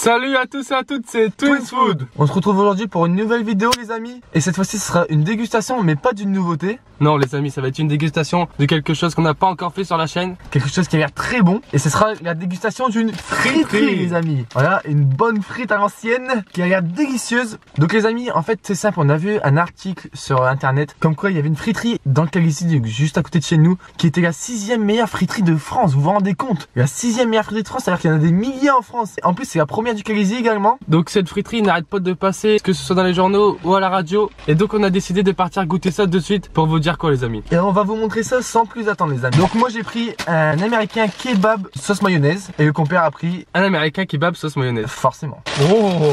Salut à tous et à toutes, c'est Twins Food. On se retrouve aujourd'hui pour une nouvelle vidéo les amis. Et cette fois-ci ce sera une dégustation mais pas d'une nouveauté. Non les amis, ça va être une dégustation de quelque chose qu'on n'a pas encore fait sur la chaîne. Quelque chose qui a l'air très bon. Et ce sera la dégustation d'une friterie les amis. Voilà, une bonne frite à l'ancienne qui a l'air délicieuse. Donc les amis, en fait c'est simple, on a vu un article sur internet comme quoi il y avait une friterie dans le Calaisis, juste à côté de chez nous, qui était la 6e meilleure friterie de France. Vous vous rendez compte? La 6e meilleure friterie de France, c'est-à-dire qu'il y en a des milliers en France. En plus c'est la première du Calaisis également. Donc cette friterie n'arrête pas de passer, que ce soit dans les journaux ou à la radio. Et donc on a décidé de partir goûter ça de suite pour vous dire quoi les amis. Et on va vous montrer ça sans plus attendre les amis. Donc moi j'ai pris un américain kebab sauce mayonnaise et le compère a pris un américain kebab sauce mayonnaise. Forcément. Oh,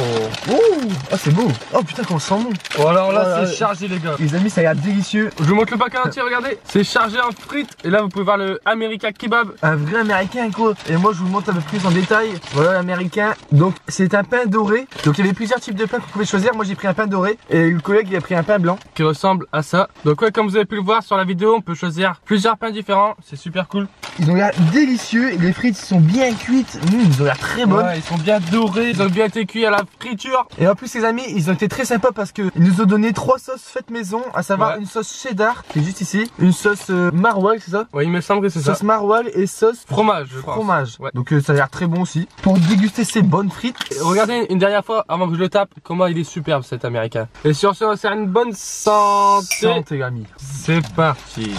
c'est beau. Oh putain qu'on sent bon. Oh alors là c'est chargé les gars. Les amis ça a l'air délicieux. Je vous montre le paquet entier, regardez. C'est chargé en frites. Et là vous pouvez voir le américain kebab. Un vrai américain quoi. Et moi je vous montre un peu plus en détail. Voilà l'américain. Donc c'est un pain doré. Donc il y avait plusieurs types de pains que vous pouvez choisir. Moi j'ai pris un pain doré. Et le collègue il a pris un pain blanc. Qui ressemble à ça. Donc ouais, comme vous avez pu le voir sur la vidéo, on peut choisir plusieurs pains différents. C'est super cool. Ils ont l'air délicieux. Et les frites sont bien cuites. Ils ont l'air très bonnes. Ouais, ils sont bien dorés. Ils ont bien été cuits à la friture. Et en plus les amis, ils ont été très sympas parce que ils nous ont donné 3 sauces faites maison. À savoir une sauce cheddar qui est juste ici. Une sauce maroilles, c'est ça? Ouais, il me semble que c'est ça. Sauce maroilles et sauce fromage, je crois. Fromage. Ouais. Donc ça a l'air très bon aussi. Pour déguster ces bonnes frites. Regardez une dernière fois avant que je le tape comment il est superbe cet américain. Et sur ce, c'est une bonne santé. Santé l'ami. C'est parti.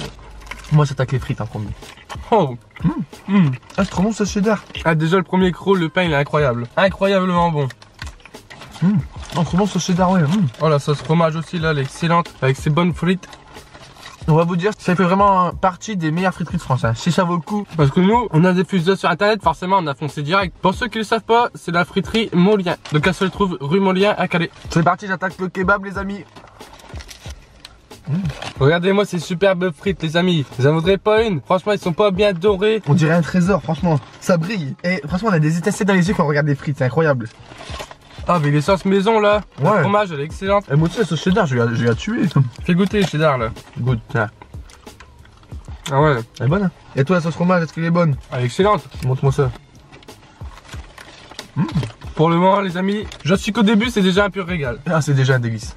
Moi j'attaque les frites en premier. Oh. Ah c'est trop bon ce cheddar. Ah déjà le premier croc, le pain il est incroyable. Incroyablement bon. Oh trop bon ce cheddar ouais. Oh la sauce fromage aussi là, elle est excellente. Avec ses bonnes frites. On va vous dire, ça fait vraiment partie des meilleures friteries de France, hein. Si ça vaut le coup. Parce que nous, on a diffusé sur internet, forcément on a foncé direct. Pour ceux qui ne le savent pas, c'est la friterie Molien. Donc elle se trouve rue Molien à Calais. C'est parti, j'attaque le kebab les amis. Regardez-moi ces superbes frites les amis. Vous en voudrez pas une? Franchement ils sont pas bien dorés. On dirait un trésor franchement, ça brille. Et franchement on a des étincelles dans les yeux quand on regarde des frites, c'est incroyable. Ah mais les sauces maison là, le fromage elle est excellente. Et moi aussi la sauce cheddar, je vais la tuer. Fais goûter le cheddar là. Goûte. Ah ouais. Elle est bonne hein. Et toi la sauce fromage, est-ce qu'elle est bonne? Elle est excellente. Montre-moi ça. Pour le moment les amis, je suis qu'au début c'est déjà un pur régal. Ah c'est déjà un délice.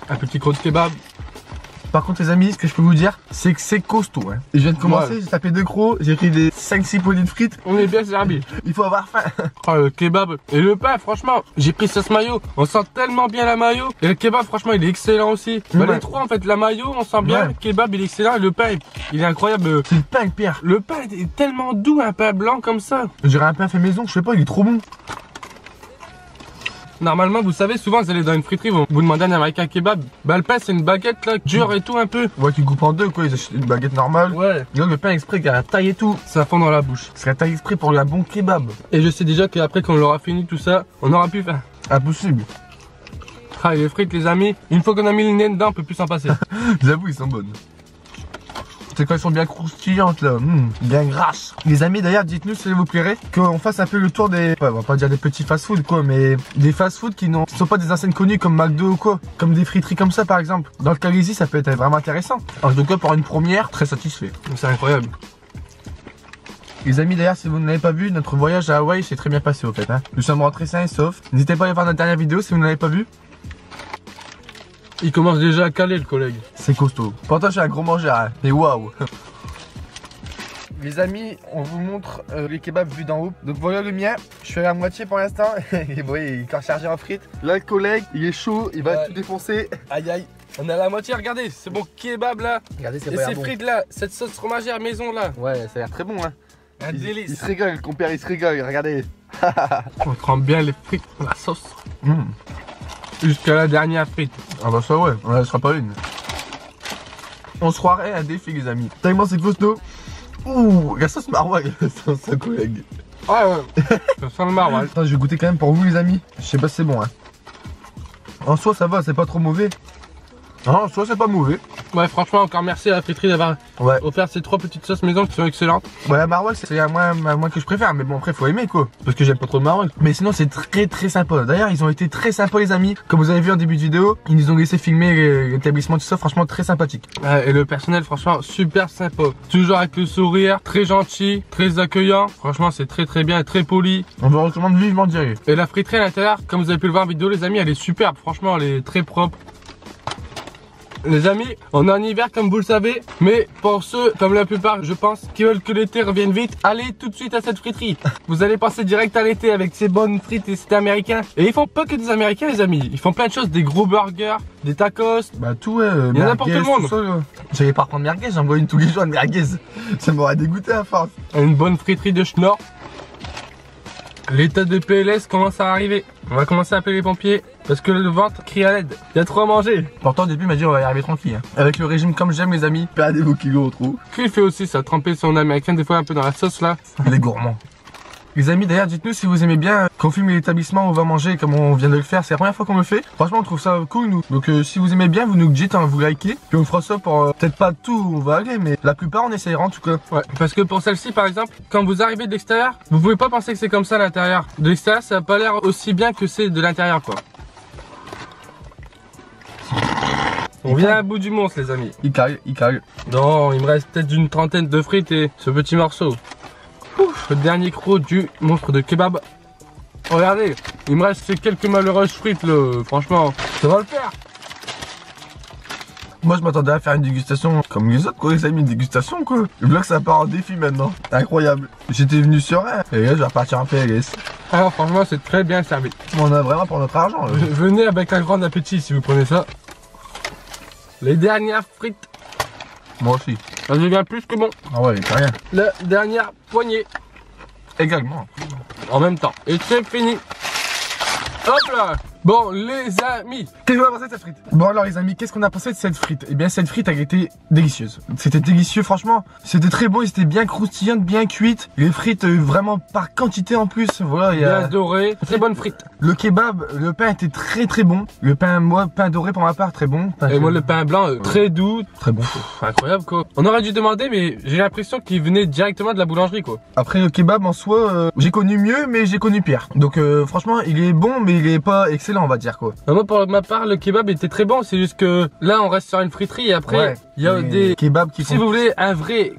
Un petit croc de kebab. Par contre les amis, ce que je peux vous dire, c'est que c'est costaud hein. Et je viens de commencer, j'ai tapé 2 crocs, j'ai pris des 5-6 poignées de frites. On est bien servi. Il faut avoir faim. Oh le kebab et le pain franchement, j'ai pris sauce mayo. On sent tellement bien la mayo. Et le kebab franchement il est excellent aussi. Bah, les trois en fait, la mayo on sent bien, le kebab il est excellent et le pain il est incroyable. C'est le pain Pierre. Le pain est tellement doux, un pain blanc comme ça. Je dirais un pain fait maison, je sais pas, il est trop bon. Normalement, vous savez, souvent vous allez dans une friterie, vous demandez un américain kebab. Bah le pain c'est une baguette là, dure et tout un peu. Ouais, tu coupes en deux quoi, ils achètent une baguette normale. Ouais. Et là le pain exprès qui a la taille et tout. Ça fond dans la bouche. C'est la taille exprès pour un bon kebab. Et je sais déjà qu'après quand on aura fini tout ça, on aura plus faim. Impossible. Ah et les frites les amis, une fois qu'on a mis le nez dedans, on peut plus s'en passer. J'avoue, ils sont bonnes. C'est quand elles sont bien croustillantes là, bien grasses. Les amis d'ailleurs dites-nous si ça vous plairait qu'on fasse un peu le tour des, on va pas dire des petits fast-food quoi, mais des fast-food qui ne sont pas des enseignes connues comme McDo ou quoi, comme des friteries comme ça par exemple. Dans le Calaisis ça peut être vraiment intéressant. En tout cas pour une première, très satisfait. C'est incroyable. Les amis d'ailleurs si vous ne l'avez pas vu, notre voyage à Hawaï s'est très bien passé au fait hein. Nous sommes rentrés sains et saufs. N'hésitez pas à aller voir notre dernière vidéo si vous ne l'avez pas vu. Il commence déjà à caler le collègue. C'est costaud. Pourtant je suis un gros mangeur hein. Mais waouh. Les amis, on vous montre les kebabs vus d'en haut. Donc voilà le mien, je suis à la moitié pour l'instant. Et vous voyez, il est encore chargé en frites. Là le collègue, il est chaud, il va tout défoncer. Aïe aïe, on est à la moitié, regardez, c'est bon kebab là. Regardez, c'est et ces frites là, cette sauce fromagère maison là. Ouais, ça a l'air très bon hein. Un délice. Il se régale, le compère, il se régale, regardez. On trempe bien les frites dans la sauce. Jusqu'à la dernière frite. Ah bah ça ouais, on ne laissera pas une. On se croirait un défi les amis. Tellement c'est costaud. Ouh, la sauce maroilles, c'est un collègue. Ah ouais, ça sent le maroilles. Attends, je vais goûter quand même pour vous les amis. Je sais pas si c'est bon hein. En soi ça va, c'est pas trop mauvais. Non, soit c'est pas mauvais. Ouais, franchement, encore merci à la friterie d'avoir offert ces 3 petites sauces maison qui sont excellentes. Ouais, la maroilles, c'est à moi que je préfère, mais bon, après, faut aimer quoi. Parce que j'aime pas trop le maroilles. Mais sinon, c'est très sympa. D'ailleurs, ils ont été très sympas, les amis. Comme vous avez vu en début de vidéo, ils nous ont laissé filmer l'établissement, tout ça, franchement, très sympathique. Et le personnel, franchement, super sympa. Toujours avec le sourire, très gentil, très accueillant. Franchement, c'est très bien, très poli. On vous recommande vivement d'y aller. Et la friterie à l'intérieur, comme vous avez pu le voir en vidéo, les amis, elle est superbe. Franchement, elle est très propre. Les amis, on est en hiver comme vous le savez, mais pour ceux, comme la plupart je pense, qui veulent que l'été revienne vite, allez tout de suite à cette friterie. Vous allez passer direct à l'été avec ces bonnes frites et c'est américain. Et ils font pas que des américains les amis, ils font plein de choses, des gros burgers, des tacos. Bah tout ouais, il y en a pour tout le monde. J'allais pas prendre merguez, j'en vois une tous les jours de merguez. Ça m'aurait dégoûté à force. Une bonne friterie de schnorr. L'état de PLS commence à arriver. On va commencer à appeler les pompiers parce que le ventre crie à l'aide. Il y a trop à manger. Pourtant au début il m'a dit on va y arriver tranquille. Hein. Avec le régime comme j'aime les amis, perdez vos kilos trop. Qu'il fait aussi ça, tremper son américain des fois un peu dans la sauce là. Il est gourmand. Les amis, d'ailleurs, dites-nous si vous aimez bien qu'on filme l'établissement où on va manger comme on vient de le faire. C'est la première fois qu'on le fait. Franchement, on trouve ça cool, nous. Donc, si vous aimez bien, vous nous dites, hein, vous likez. Puis on fera ça pour peut-être pas tout où on va aller, mais la plupart, on essaiera en tout cas. Ouais, parce que pour celle-ci, par exemple, quand vous arrivez de l'extérieur, vous pouvez pas penser que c'est comme ça à l'intérieur. De l'extérieur, ça a pas l'air aussi bien que c'est de l'intérieur, quoi. On vient à bout du monstre, les amis. Il cale. Non, il me reste peut-être une trentaine de frites et ce petit morceau. Ouf, le dernier croc du monstre de kebab. Regardez, il me reste ces quelques malheureuses frites là, franchement, ça va le faire. Moi je m'attendais à faire une dégustation comme les autres quoi, les amis, une dégustation quoi. Le vlog ça part en défi maintenant, incroyable. J'étais venu sur un, et là je vais repartir en PLS. Alors franchement c'est très bien servi. On a vraiment pour notre argent là. Venez avec un grand appétit si vous prenez ça. Les dernières frites. Moi aussi. Ça devient plus que bon. Ah ouais, c'est rien. La dernière poignée. Également. En même temps. Et c'est fini. Hop là. Bon les amis, qu'est-ce qu'on a pensé de cette frite? Bon alors les amis, qu'est-ce qu'on a pensé de cette frite? Eh bien cette frite a été délicieuse. C'était délicieux franchement, c'était très bon, c'était bien croustillant, bien cuite. Les frites vraiment par quantité en plus, voilà. Bien doré, très bonne frite. Le kebab, le pain était très bon. Le pain, moi, pain doré pour ma part, très bon. Et moi le pain blanc, très doux. Très bon. Incroyable quoi. On aurait dû demander mais j'ai l'impression qu'il venait directement de la boulangerie quoi. Après le kebab en soi, j'ai connu mieux mais j'ai connu pire. Donc franchement il est bon mais il est pas excellent on va dire quoi. Moi pour ma part le kebab était très bon, c'est juste que là on reste sur une friterie et après il y a des kebabs qui si vous voulez un vrai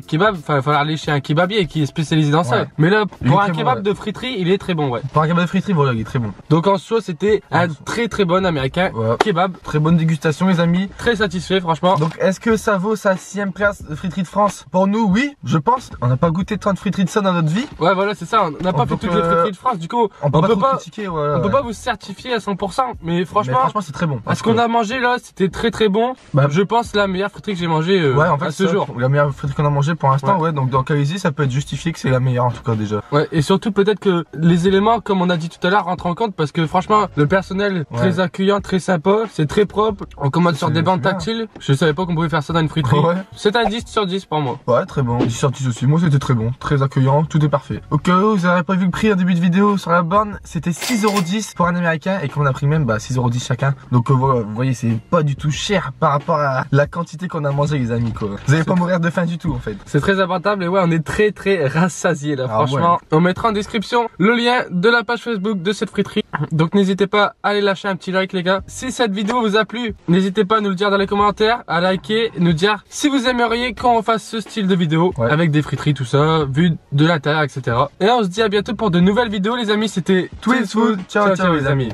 kebab, il va falloir aller chez un kebabier qui est spécialisé dans ça. Mais là pour un kebab de friterie il est très bon ouais. Pour un kebab de friterie voilà il est très bon. Donc en soi c'était un très bon américain kebab. Très bonne dégustation les amis. Très satisfait franchement. Donc est-ce que ça vaut sa 6ème place de friterie de France? Pour nous oui je pense. On n'a pas goûté tant de friterie de ça dans notre vie. Ouais voilà c'est ça, on n'a pas fait toutes les friteries de France du coup on peut pas critiquer, voilà, on peut pas vous certifier à 100% mais franchement c'est très bon. Ce qu'on a mangé là c'était très bon. Je pense la meilleure friterie que j'ai mangé en fait, à ce jour. La meilleure friterie qu'on a mangé pour l'instant donc dans Calaisie ça peut être justifié que c'est la meilleure en tout cas déjà. Ouais et surtout peut-être que les éléments comme on a dit tout à l'heure rentrent en compte parce que franchement le personnel très accueillant, très sympa, c'est très propre. On commande sur des bandes tactiles. Je savais pas qu'on pouvait faire ça dans une friterie. C'est un 10 sur 10 pour moi. Ouais très bon. 10 sur 10 aussi. Moi c'était très bon, très accueillant, tout est parfait. Au cas où vous n'avez pas vu le prix en début de vidéo sur la borne, c'était 6,10€ pour un américain et qu'on a pris même 6,10€ chacun. Donc voilà, vous voyez c'est pas du tout cher par rapport à la quantité qu'on a mangé les amis quoi. Vous allez pas mourir de faim du tout en fait. C'est très abordable et ouais on est très rassasiés là franchement. On mettra en description le lien de la page Facebook de cette friterie. Donc n'hésitez pas à aller lâcher un petit like les gars. Si cette vidéo vous a plu, n'hésitez pas à nous le dire dans les commentaires, à liker, nous dire si vous aimeriez qu'on fasse ce style de vidéo avec des friteries tout ça, vu de l'intérieur etc. Et on se dit à bientôt pour de nouvelles vidéos les amis, c'était Twins Food. Ciao les amis.